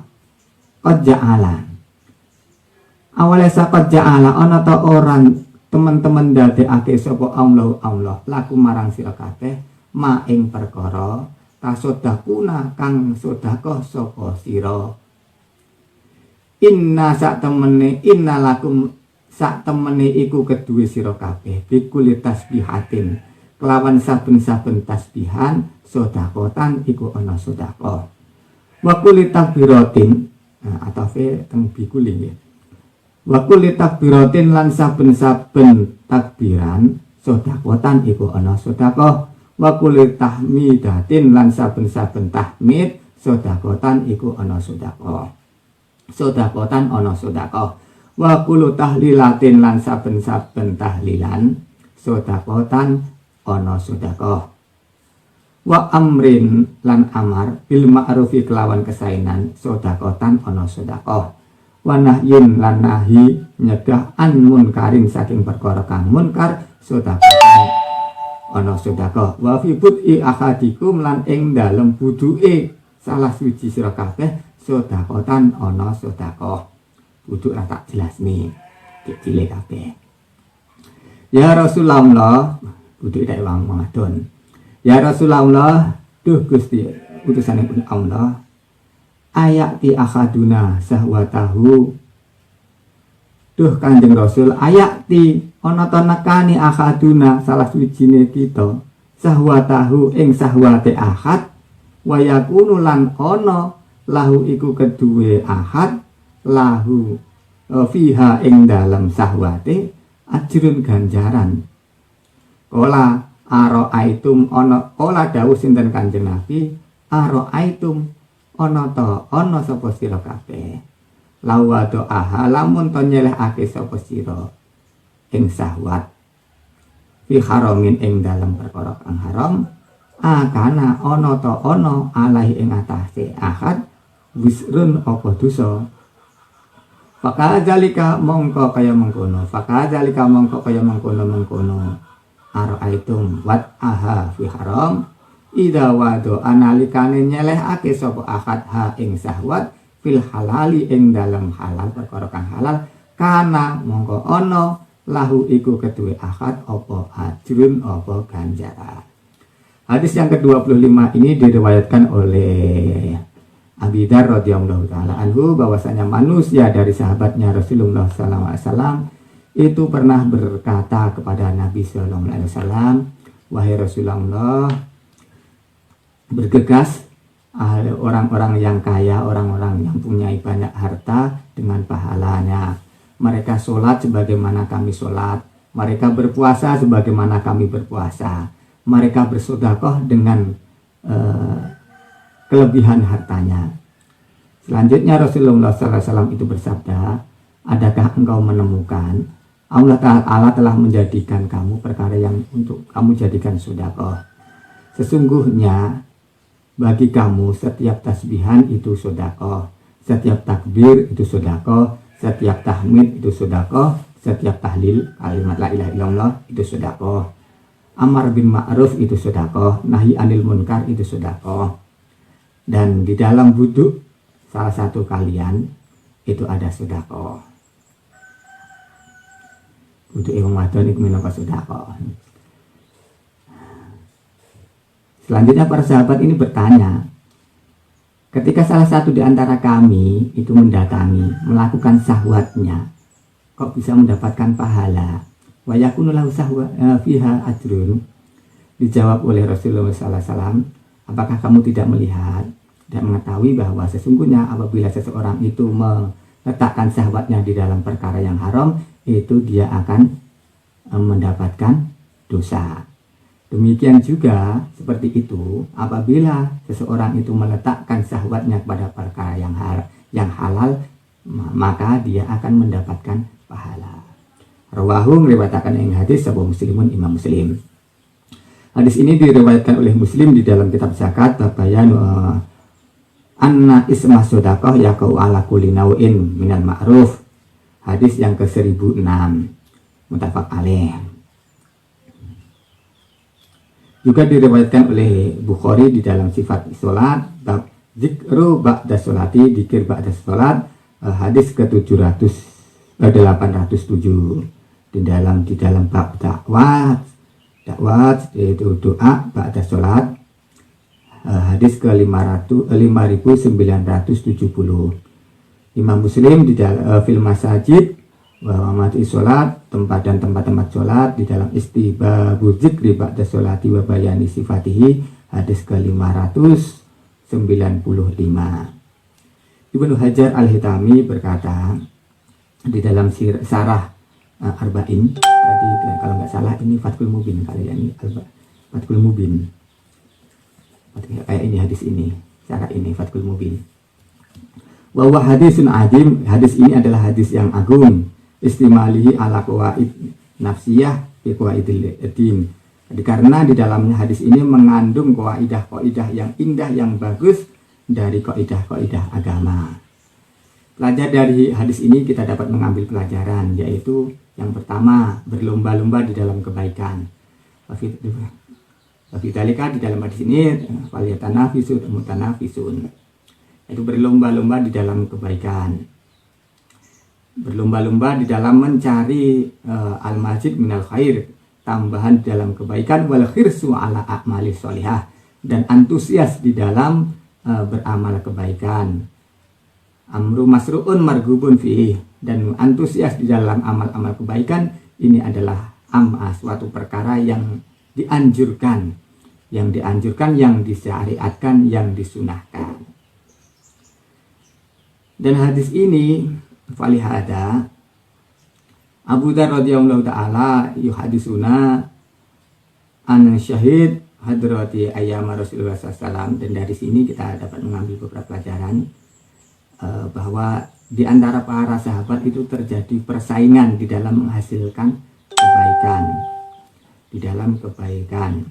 qad ja'ala awalaisa qad ja'ala ana ta orang teman-teman dadekake sapa Allah laku marang sira kabeh ma ing perkara tasodakuna kang sedekah sapa sira inna lakum sak temene iku keduwe sira kabeh bikuli tasbihatin kelawan saben-saben tasbihan sedekatan iku ana sedekah wa kulli takbiratin atafe teng bikuli nggih wa kulli takbiratin lan saben-saben takbiran sedekatan iku ana sedekah wa kulli tahmidatin lan saben-saben tahmid sedekatan iku ana sedekah sedekatan ana sedekah wa kullu tahlilatin lan saben-saben tahlilan sedekatan ana sedekah wa amrin lan amar bil ma'rufi kelawan kesaenan sedekatan ana sedekah wa nahyin lan nahi nyegah an munkarin saking perkara kang munkar sedekatan ana sedekah wa fi bud'i ahadikum lan ing dalem buduke salah suci sira kabeh sedekatan ana sedekah buduk ra tak jelasne cilik kabeh ya Rasulullah buduk tak wong wadon ya Rasulullah duh Gusti utusanipun Allah ayati akhaduna sahwatahu duh Kanjeng Rasul ayati ana ta nekani akhaduna salah sucine kita sahwatahu ing sahwate ahad wa yakunu lan ana lahu iku keduwe ahad lahu fiha ing dalam sahwate ajrun ganjaran kola aroaitum ana kola dawuh sinten Kanjeng Nabi aroaitum ana ta ana sapa sira kabeh lawado aha lamun to nyelehake sapa sira ing sahwat fi haramin ing dalam perkara kang haram akana ana ta ana alai ing atase ahad wisrun apa dosa fakadzalika mongko kaya mengkono araitum wat aha fi haram ida wado analikane nyelehake sapa ahad ha ing sahwat fil halali ing dalam halal perkara kang halal kana mongko ana lahu iku keduwe ahad apa ajrun apa ganjaran. Hadis yang ke-25 ini diriwayatkan oleh Abi Dzar radhiyallahu taala anhu bahwasanya manusia dari sahabatnya Rasulullah sallallahu alaihi wasallam itu pernah berkata kepada Nabi sallallahu alaihi wasallam, wahai Rasulullah, bergegas orang-orang yang kaya, orang-orang yang punya banyak harta dengan pahalanya. Mereka sholat sebagaimana kami sholat, mereka berpuasa sebagaimana kami berpuasa, mereka bersedekah dengan kelebihan hartanya. Selanjutnya Rasulullah SAW itu bersabda, adakah engkau menemukan Allah Ta'ala telah menjadikan kamu perkara yang untuk kamu jadikan sedekah. Sesungguhnya bagi kamu setiap tasbihan itu sedekah, setiap takbir itu sedekah, setiap tahmid itu sedekah, setiap tahlil kalimat la ilaha illallah itu sedekah. Amar bin ma'ruf itu sedekah, nahi anil munkar itu sedekah. Dan di dalam wudhu salah satu kalian itu ada sedekah. Wudhu wong wadon iku minangka sedekah. Selanjutnya para sahabat ini bertanya, ketika salah satu di antara kami itu mendatangi, melakukan syahwatnya, kok bisa mendapatkan pahala? Wa yakunu lahu fiha ajrun. Dijawab oleh Rasulullah SAW, apakah kamu tidak melihat, tidak mengetahui bahwa sesungguhnya apabila seseorang itu meletakkan syahwatnya di dalam perkara yang haram, itu dia akan mendapatkan dosa. Demikian juga seperti itu, apabila seseorang itu meletakkan syahwatnya pada perkara yang halal, maka dia akan mendapatkan pahala. Rawahu meriwayatkan yang hadis sebuah muslimun imam Muslim. Hadis ini diriwayatkan oleh Muslim di dalam kitab zakat bayan anna isma sedekah yaqau ala kulli nau'in minal ma'ruf. Hadis yang ke-1006 muttafaq alaih. Juga diriwayatkan oleh Bukhari di dalam sifat sholat, bab zikru ba'da sholati, dikir ba'da sholat, hadis ke-807 di dalam bab dakwat yaitu doa ba'da sholat, hadis ke-5970. Imam Muslim di dalam film masajid bahwa mati sholat tempat dan tempat-tempat sholat di dalam istibabu zikri ba'da sholati wa bayani sifatihi, hadis ke-595. Ibnu Hajar al-Hitami berkata di dalam sarah Arba'in tadi, kalau nggak salah ini Fathul Mubin kali ya, ini Fathul Mubin kayak ini hadis ini, sarah ini Fathul Mubin. Wa hadisun adim, hadis ini adalah hadis yang agung, istimalihi ala qawaid nafsiyah fi qawaidil din. Jadi karena di dalamnya hadis ini mengandung kaidah-kaidah yang indah, yang bagus dari kaidah-kaidah agama. Pelajar dari hadis ini kita dapat mengambil pelajaran, yaitu yang pertama, berlomba-lomba di dalam kebaikan. Wafidhalika di dalam hadis ini faliyatanafisun mutanafisun, itu berlomba-lomba di dalam kebaikan. Berlomba-lomba di dalam mencari al-mazid minal khair, tambahan di dalam kebaikan, wal khirsu ala a'mali sholihah, dan antusias di dalam beramal kebaikan. Amru masru'un margubun fi'ih, dan antusias di dalam amal-amal kebaikan ini adalah suatu perkara yang dianjurkan, yang disyariatkan, yang disunahkan. Dan hadis ini falihada Abu Dzar radhiyallahu taala yuhadisuna an syahid hadrati ayyam Rasulullah SAW. Dan dari sini kita dapat mengambil beberapa pelajaran bahwa di antara para sahabat itu terjadi persaingan di dalam menghasilkan kebaikan, di dalam kebaikan.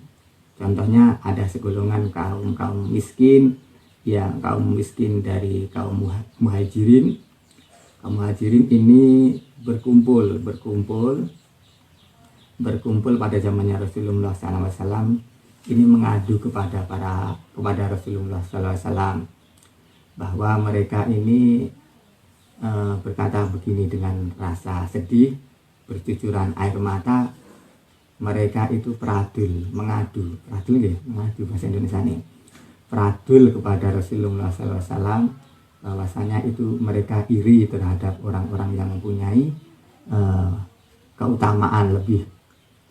Contohnya ada segolongan kaum miskin, yang kaum miskin dari kaum muhajirin. Kaum muhajirin ini berkumpul pada zamannya Rasulullah SAW. Ini mengadu kepada Rasulullah SAW bahwa mereka ini berkata begini dengan rasa sedih, bercucuran air mata. Mereka itu mengadu bahasa Indonesia nih, peradul kepada Rasulullah SAW, bahwasanya itu mereka iri terhadap orang-orang yang mempunyai keutamaan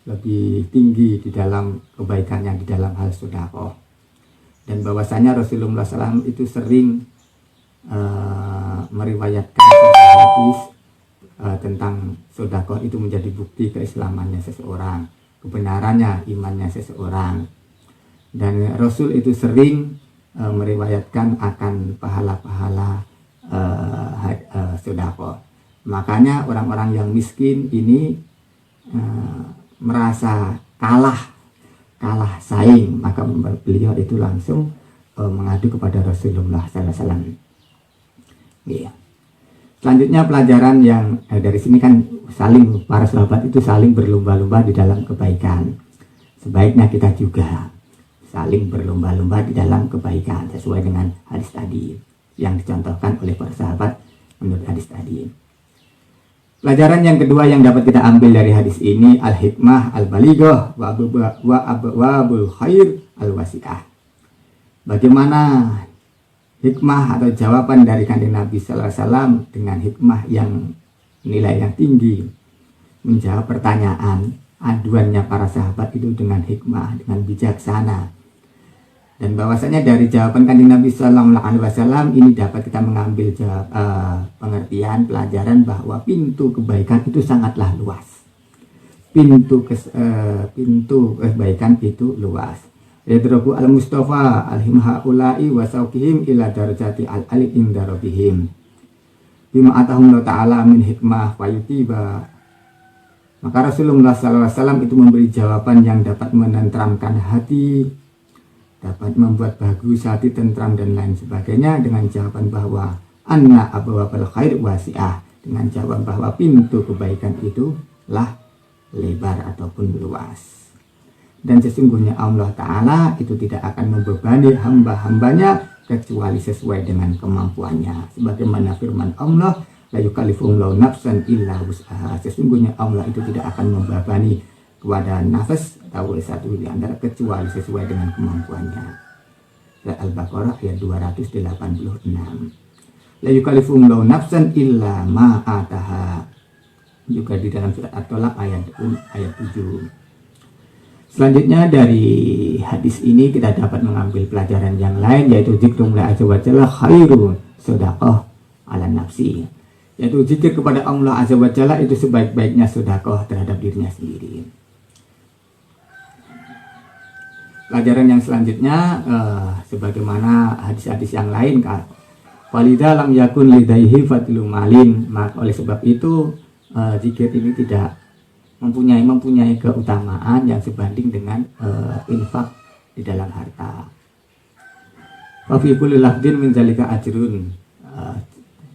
lebih tinggi di dalam kebaikannya di dalam hal sedekah. Dan bahwasanya Rasulullah SAW itu sering meriwayatkan hadis tentang sedekah itu menjadi bukti keislamannya seseorang, kebenarannya imannya seseorang. Dan Rasul itu sering meriwayatkan akan pahala-pahala sedekah. Makanya orang-orang yang miskin ini merasa kalah saing, maka beliau itu langsung mengadu kepada Rasulullah sallallahu alaihi wasallam. Iya. Selanjutnya pelajaran yang dari sini kan para sahabat itu saling berlomba-lomba di dalam kebaikan. Sebaiknya kita juga saling berlomba-lomba di dalam kebaikan sesuai dengan hadis tadi yang dicontohkan oleh para sahabat menurut hadis tadi. Pelajaran yang kedua yang dapat kita ambil dari hadis ini, al-hikmah al-balighah wa abwabul khair al-wasi'ah. Bagaimana hikmah atau jawaban dari kanjeng Nabi sallallahu alaihi wasallam dengan hikmah yang nilai yang tinggi menjawab pertanyaan aduannya para sahabat itu dengan hikmah, dengan bijaksana. Dan bahwasanya dari jawaban kanjeng Nabi sallallahu alaihi wasallam ini dapat kita mengambil pengertian pelajaran bahwa pintu kebaikan itu sangatlah luas. Pintu kebaikan itu luas. Yadrabu al-Mustafa al-himha ulai wa sauqihim ila darajati al-ali inda rabbihim. Bima atahum ta'ala min hikmah wa yutiba. Maka Rasulullah SAW itu memberi jawaban yang dapat menenteramkan hati, dapat membuat bagus hati, tentram dan lain sebagainya dengan jawaban bahwa anna abwabal khair wasi'ah, dengan jawaban bahwa pintu kebaikan itu lah lebar ataupun luas. Dan sesungguhnya Allah Ta'ala itu tidak akan membebani hamba-hambanya kecuali sesuai dengan kemampuannya. Sebagaimana firman Allah, la yukallifullahu nafsan illa wus'aha. Sesungguhnya Allah itu tidak akan membebani kepada nafas atau satu di antara kecuali sesuai dengan kemampuannya. Al-Baqarah ayat 286. La yukallifullahu nafsan illa ma ataha. Juga di dalam surat At-Tolak ayat 7. Selanjutnya dari hadis ini kita dapat mengambil pelajaran yang lain, yaitu zikrullah azza wa jalla khairu sedekah ala nafsi, yaitu zikir kepada Allah azza wa jalla itu sebaik-baiknya sedekah terhadap dirinya sendiri. Pelajaran yang selanjutnya sebagaimana hadis-hadis yang lain, walidha lam yakun lidaihi fadlu malin, maka oleh sebab itu zikir ini tidak mempunyai keutamaan yang sebanding dengan infak di dalam harta. Wa fi kulli lafdin min zalika ajrun.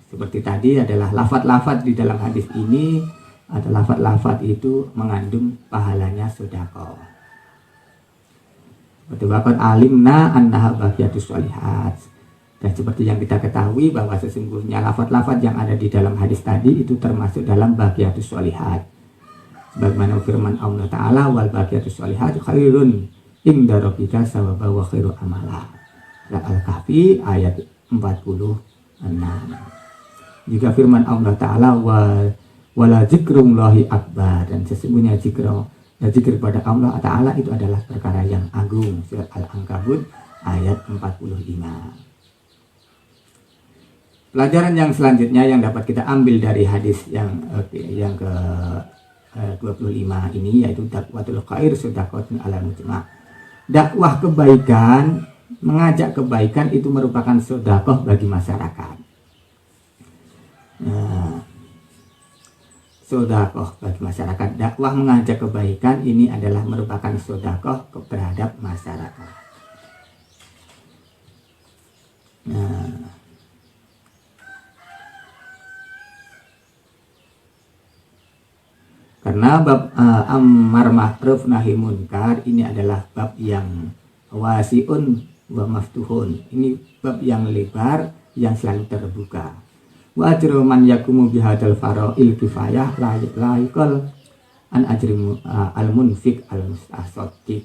Seperti tadi adalah lafaz-lafaz di dalam hadis ini, ada lafaz-lafaz itu mengandung pahalanya sedekah. Betul-betul alimna annaha baqiyatus sholihat. Dan seperti yang kita ketahui bahwa sesungguhnya lafaz-lafaz yang ada di dalam hadis tadi itu termasuk dalam baqiyatus sholihat. Sebagaimana firman Allah Ta'ala, wal baqiyatus sholihatu khairun inda rabbika sawaba wa khairu amala. Al-Kahfi ayat 46. Juga firman Allah Ta'ala, wala zikrullahi akbar, dan sesungguhnya zikir pada Allah Ta'ala itu adalah perkara yang agung. Surat Al-Ankabut ayat 45. Pelajaran yang selanjutnya yang dapat kita ambil dari hadis yang ke 25 ini, yaitu dakwatul khair sedekatun ala mujma'. Dakwah kebaikan, mengajak kebaikan itu merupakan sedekah bagi masyarakat. Sedekah bagi masyarakat. Dakwah mengajak kebaikan ini adalah merupakan sedekah terhadap masyarakat. Karena bab amar ma'ruf nahi munkar ini adalah bab yang wasi'un wa maftuhun. Ini bab yang lebar yang selalu terbuka. Wa ajru man yakumu bihadzal fara'il kifayah la yaqal an ajrimu al munfiq al mustahsaqi.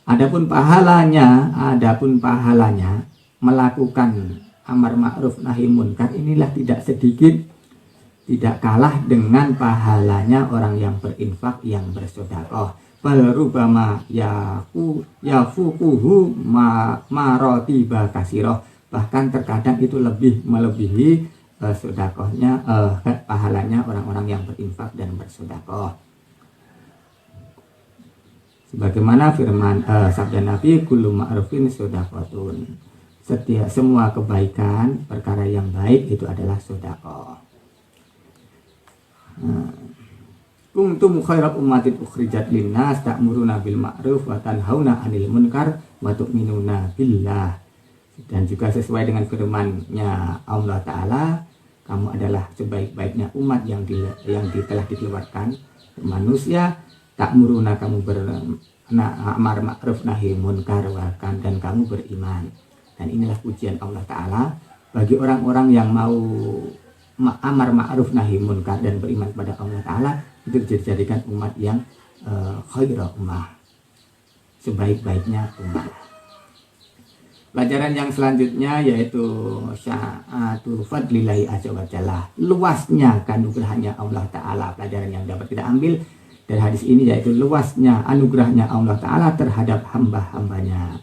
Adapun pahalanya melakukan amar ma'ruf nahi munkar inilah tidak sedikit, tidak kalah dengan pahalanya orang yang berinfak, yang bersedekah. Bal rubama yafuquhu maratiba katsirah. Bahkan terkadang itu lebih melebihi sedekahnya, pahalanya orang-orang yang berinfak dan bersedekah. Sebagaimana firman sabda Nabi, kullu ma'rufin sedekatun. Setiap semua kebaikan, perkara yang baik itu adalah sedekah. Kuntum khairat ummatin ukhrijat linnas ta'muruna bil ma'ruf wa tanhauna 'anil munkar wa tu'minuna billah. Dan juga sesuai dengan firman-Nya Allah Ta'ala, kamu adalah sebaik-baiknya umat yang telah dikeluarkan manusia, ta'muruna, kamu amar ma'ruf nahi munkar, dan kamu beriman. Dan inilah pujian Allah Ta'ala bagi orang-orang yang mau amar ma'ruf nahi munkar dan beriman kepada Allah Ta'ala, itu dijadikan umat yang khairah ummah, sebaik-baiknya umat. Pelajaran yang selanjutnya yaitu sya'atul fadlillahi azza wa jalla, luasnya anugerahnya Allah Ta'ala. Pelajaran yang dapat kita ambil dari hadis ini yaitu luasnya anugerahnya Allah Ta'ala terhadap hamba-hambanya.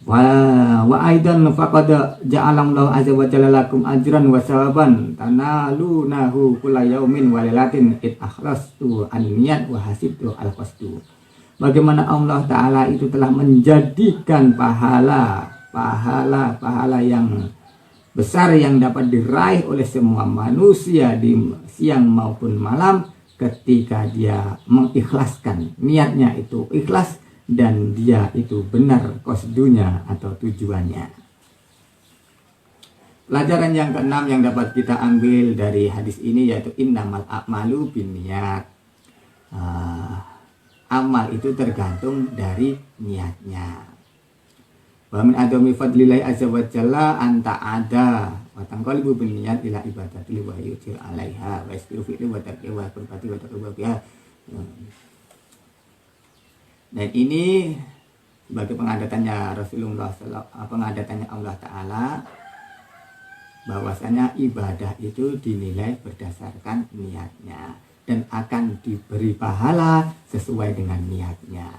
Wa aidan faqad ja'alallahu azza wa jalla lakum ajran wa sawaban tanalunahu kulla yaumin wa lailatin id akhlastu an-niyat wa hasibtu al-qasdu. Bagaimana Allah Ta'ala itu telah menjadikan pahala yang besar yang dapat diraih oleh semua manusia di siang maupun malam ketika dia mengikhlaskan, niatnya itu ikhlas dan dia itu benar qasdunya atau tujuannya. Pelajaran yang keenam yang dapat kita ambil dari hadis ini yaitu innamal a'malu binniyat. Amal itu tergantung dari niatnya. Wa min adami fadlillahi azza wa jalla anta ada wa tanqalibu bin niyat ila ibadati wa yutir alaiha wa yastiru fi wa taqwa wa qurbati wa taqwa biha. Dan ini sebagai pengadatannya Rasulullah pengadatannya Allah Ta'ala, bahwasanya ibadah itu dinilai berdasarkan niatnya dan akan diberi pahala sesuai dengan niatnya.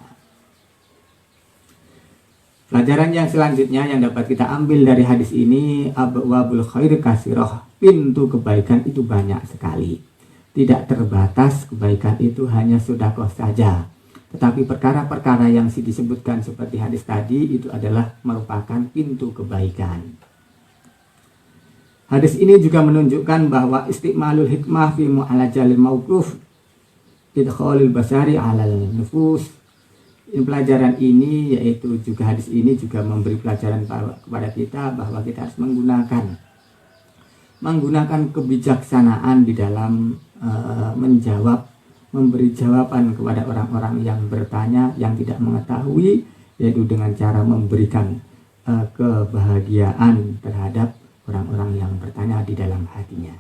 Pelajaran yang selanjutnya yang dapat kita ambil dari hadis ini, abwabul khair kasirah, pintu kebaikan itu banyak sekali. Tidak terbatas kebaikan itu hanya sedekah saja, tetapi perkara-perkara yang disebutkan seperti hadis tadi itu adalah merupakan pintu kebaikan. Hadis ini juga menunjukkan bahwa istiqmalul hikmah fi mu'alajalil mawquf idkhalil basari alal nufus. Pelajaran ini yaitu juga hadis ini juga memberi pelajaran kepada kita bahwa kita harus menggunakan kebijaksanaan di dalam memberi jawaban kepada orang-orang yang bertanya, yang tidak mengetahui, yaitu dengan cara memberikan kebahagiaan terhadap orang-orang yang bertanya di dalam hatinya.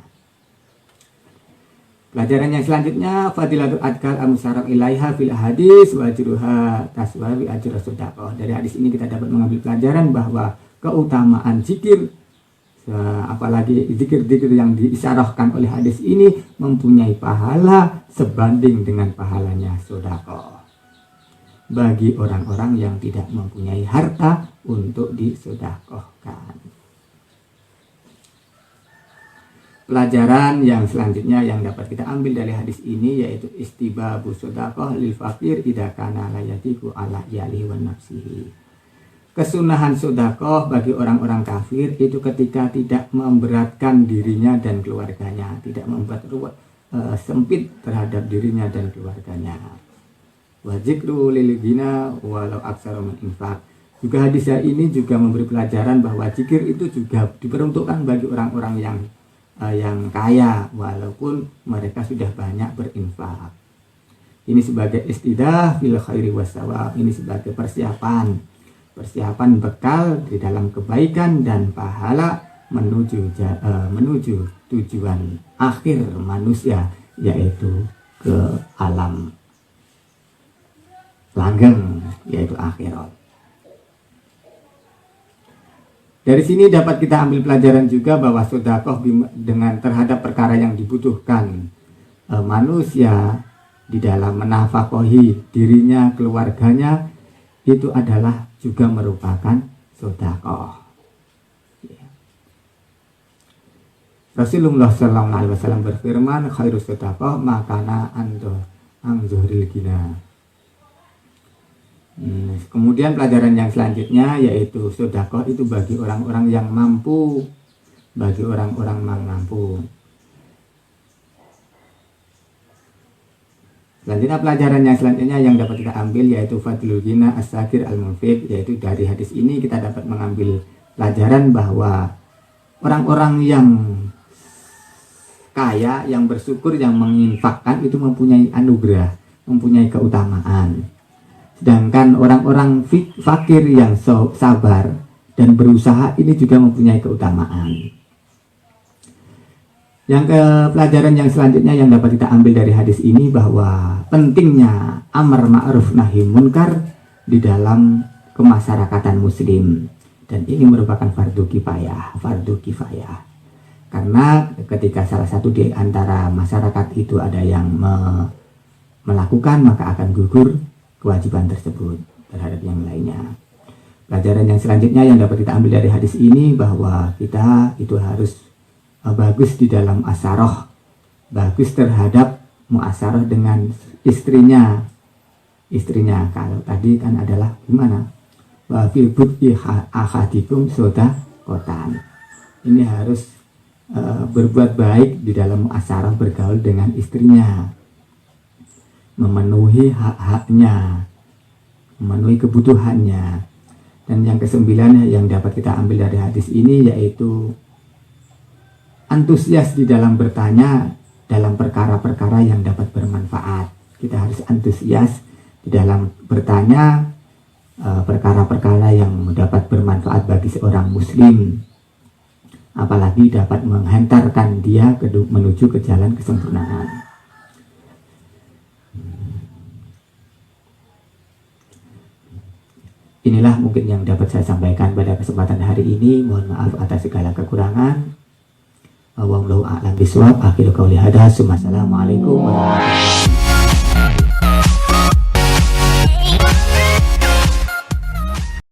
Pelajaran yang selanjutnya, fadilatul adkar amusarab ilaiha fil hadis wa ajruha taswawi ajra sedekah. Dari hadis ini kita dapat mengambil pelajaran bahwa keutamaan zikir, apalagi zikir-zikir yang diisyarahkan oleh hadis ini, mempunyai pahala sebanding dengan pahalanya sedekah bagi orang-orang yang tidak mempunyai harta untuk disedekahkan. Pelajaran yang selanjutnya yang dapat kita ambil dari hadis ini yaitu istibabu sedekah lil fakir idza kana la yatiku ala yalihi wa nafsihi. Kesunahan sedekah bagi orang-orang kafir itu ketika tidak memberatkan dirinya dan keluarganya, tidak membuat sempit terhadap dirinya dan keluarganya. Wa zikru lil ghina walau aksara min infaq. Juga hadis ini juga memberi pelajaran bahwa zikir itu juga diperuntukkan bagi orang-orang yang kaya walaupun mereka sudah banyak berinfak. Ini sebagai istidah fil khairi wasawab, ini sebagai persiapan bekal di dalam kebaikan dan pahala menuju tujuan akhir manusia, yaitu ke alam langgeng, yaitu akhirat. Dari sini dapat kita ambil pelajaran juga bahwa sedekah dengan terhadap perkara yang dibutuhkan manusia di dalam menafkahi dirinya, keluarganya, itu adalah juga merupakan sedekah. Rasulullah SAW berfirman, khairus sedekah makana anzuhril ghina. Kemudian pelajaran yang selanjutnya yaitu sedekah itu bagi orang-orang yang mampu, Selanjutnya pelajaran yang selanjutnya yang dapat kita ambil yaitu Fadlul Ghina As-Sakir Al-Munfid, yaitu dari hadis ini kita dapat mengambil pelajaran bahwa orang-orang yang kaya, yang bersyukur, yang menginfakkan itu mempunyai anugerah, mempunyai keutamaan. Sedangkan orang-orang fakir yang sabar dan berusaha ini juga mempunyai keutamaan. Yang ke pelajaran yang selanjutnya yang dapat kita ambil dari hadis ini bahwa pentingnya amar ma'ruf nahi munkar di dalam kemasyarakatan muslim, dan ini merupakan fardu kifayah. Karena ketika salah satu di antara masyarakat itu ada yang melakukan, maka akan gugur kewajiban tersebut terhadap yang lainnya. Pelajaran yang selanjutnya yang dapat kita ambil dari hadis ini bahwa kita itu harus bagus di dalam asaroh, bagus terhadap muasaroh dengan istrinya. Kalau tadi kan adalah gimana? Wa fil bud'i ahadikum sodakotan. Ini harus berbuat baik di dalam muasaroh, bergaul dengan istrinya, memenuhi hak-haknya, memenuhi kebutuhannya. Dan yang kesembilan yang dapat kita ambil dari hadis ini yaitu antusias di dalam bertanya dalam perkara-perkara yang dapat bermanfaat. Kita harus antusias di dalam bertanya perkara-perkara yang dapat bermanfaat bagi seorang muslim, apalagi dapat menghantarkan dia menuju ke jalan kesempurnaan. Inilah mungkin yang dapat saya sampaikan pada kesempatan hari ini. Mohon maaf atas segala kekurangan. Wallahu a'lam bishawab. Akhirul qauli hadza. Assalamualaikum warahmatullahi wabarakatuh.